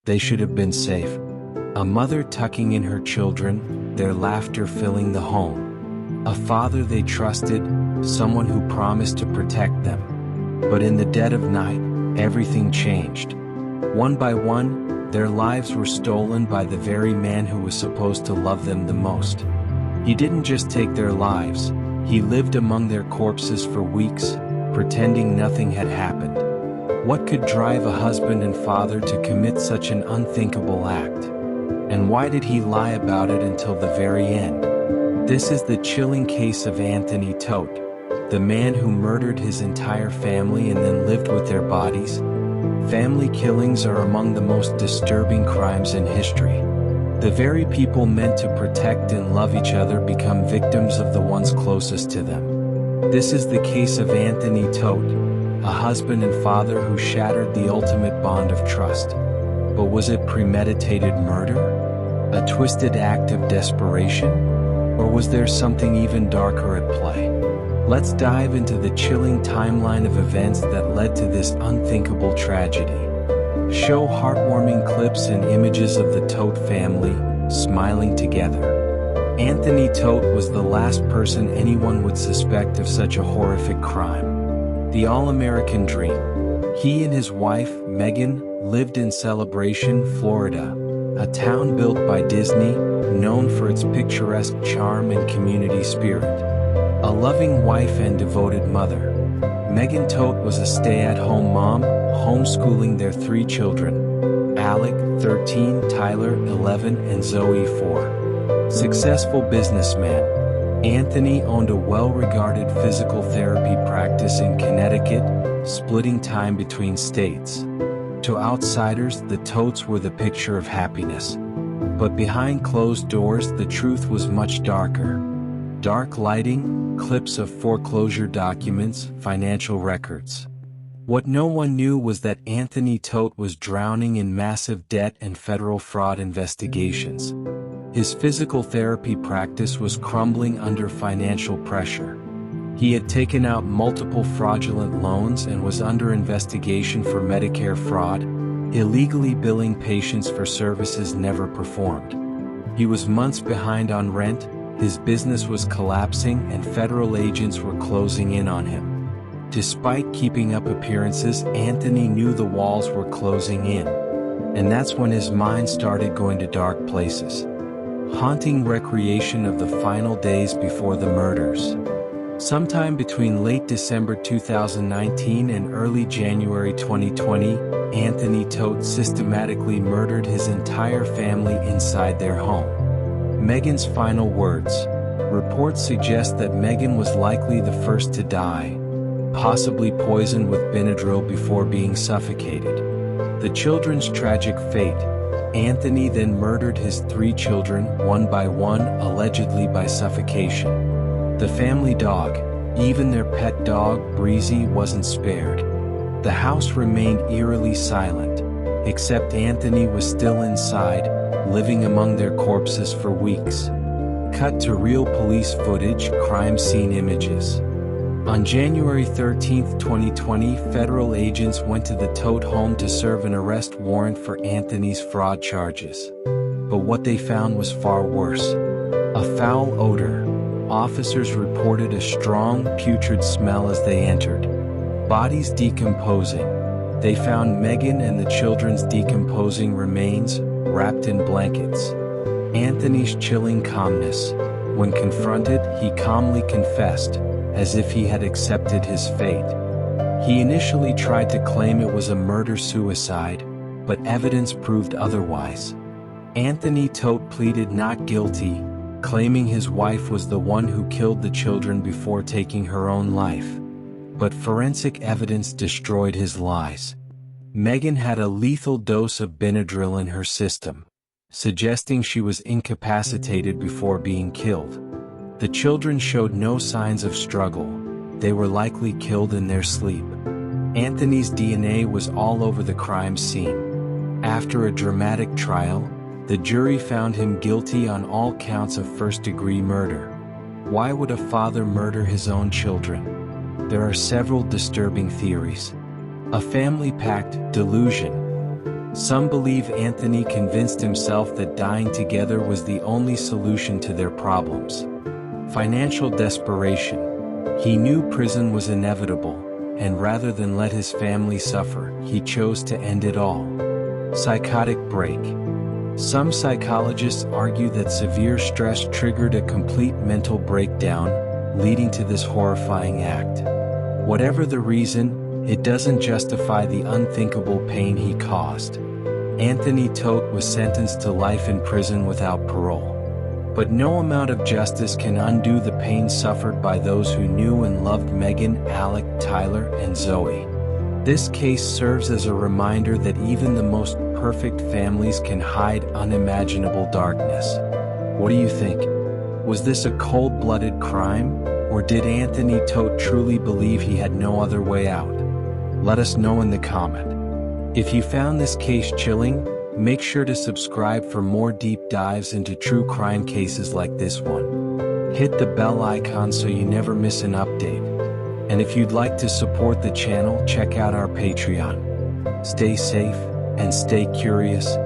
They should have been safe. A mother tucking in her children, their laughter filling the home. A father they trusted, someone who promised to protect them. But in the dead of night, everything changed. One by one, their lives were stolen by the very man who was supposed to love them the most. He didn't just take their lives, he lived among their corpses for weeks, pretending nothing had happened. What could drive a husband and father to commit such an unthinkable act? And why did he lie about it until the very end? This is the chilling case of Anthony Todt, the man who murdered his entire family and then lived with their bodies. Family killings are among the most disturbing crimes in history. The very people meant to protect and love each other become victims of the ones closest to them. This is the case of Anthony Todt, a husband and father who shattered the ultimate bond of trust. But was it premeditated murder? A twisted act of desperation? Or was there something even darker at play? Let's dive into the chilling timeline of events that led to this unthinkable tragedy. Show heartwarming clips and images of the Todt family, smiling together. Anthony Todt was the last person anyone would suspect of such a horrific crime. The all-American dream. He and his wife, Megan, lived in Celebration, Florida, a town built by Disney, known for its picturesque charm and community spirit. A loving wife and devoted mother, Megan Todt was a stay-at-home mom, homeschooling their 3 children, Alec, 13, Tyler, 11, and Zoe, 4. Successful businessman, Anthony owned a well-regarded physical therapy practice in Connecticut, splitting time between states. To outsiders, the Todts were the picture of happiness. But behind closed doors, the truth was much darker. Dark lighting, clips of foreclosure documents, financial records. What no one knew was that Anthony Todt was drowning in massive debt and federal fraud investigations. His physical therapy practice was crumbling under financial pressure. He had taken out multiple fraudulent loans and was under investigation for Medicare fraud, illegally billing patients for services never performed. He was months behind on rent, his business was collapsing, and federal agents were closing in on him. Despite keeping up appearances, Anthony knew the walls were closing in. And that's when his mind started going to dark places. Haunting recreation of the final days before the murders. Sometime between late December 2019 and early January 2020, Anthony Todt systematically murdered his entire family inside their home. Megan's final words. Reports suggest that Megan was likely the first to die, possibly poisoned with Benadryl before being suffocated. The children's tragic fate. Anthony then murdered his 3 children, one by one, allegedly by suffocation. The family dog, even their pet dog, Breezy, wasn't spared. The house remained eerily silent, except Anthony was still inside, living among their corpses for weeks. Cut to real police footage, crime scene images. On January 13, 2020, federal agents went to the Todt home to serve an arrest warrant for Anthony's fraud charges. But what they found was far worse. A foul odor. Officers reported a strong, putrid smell as they entered. Bodies decomposing. They found Megan and the children's decomposing remains, wrapped in blankets. Anthony's chilling calmness. When confronted, he calmly confessed, as if he had accepted his fate. He initially tried to claim it was a murder-suicide, but evidence proved otherwise. Anthony Todt pleaded not guilty, claiming his wife was the one who killed the children before taking her own life. But forensic evidence destroyed his lies. Megan had a lethal dose of Benadryl in her system, suggesting she was incapacitated before being killed. The children showed no signs of struggle. They were likely killed in their sleep. Anthony's DNA was all over the crime scene. After a dramatic trial, the jury found him guilty on all counts of first-degree murder. Why would a father murder his own children? There are several disturbing theories. A family pact, delusion. Some believe Anthony convinced himself that dying together was the only solution to their problems. Financial desperation. He knew prison was inevitable, and rather than let his family suffer, he chose to end it all. Psychotic break. Some psychologists argue that severe stress triggered a complete mental breakdown, leading to this horrifying act. Whatever the reason, it doesn't justify the unthinkable pain he caused. Anthony Todt was sentenced to life in prison without parole. But no amount of justice can undo the pain suffered by those who knew and loved Megan, Alec, Tyler, and Zoe. This case serves as a reminder that even the most perfect families can hide unimaginable darkness. What do you think? Was this a cold-blooded crime, or did Anthony Todt truly believe he had no other way out? Let us know in the comment. If you found this case chilling, make sure to subscribe for more deep dives into true crime cases like this one. Hit the bell icon so you never miss an update. And if you'd like to support the channel, check out our Patreon. Stay safe and stay curious.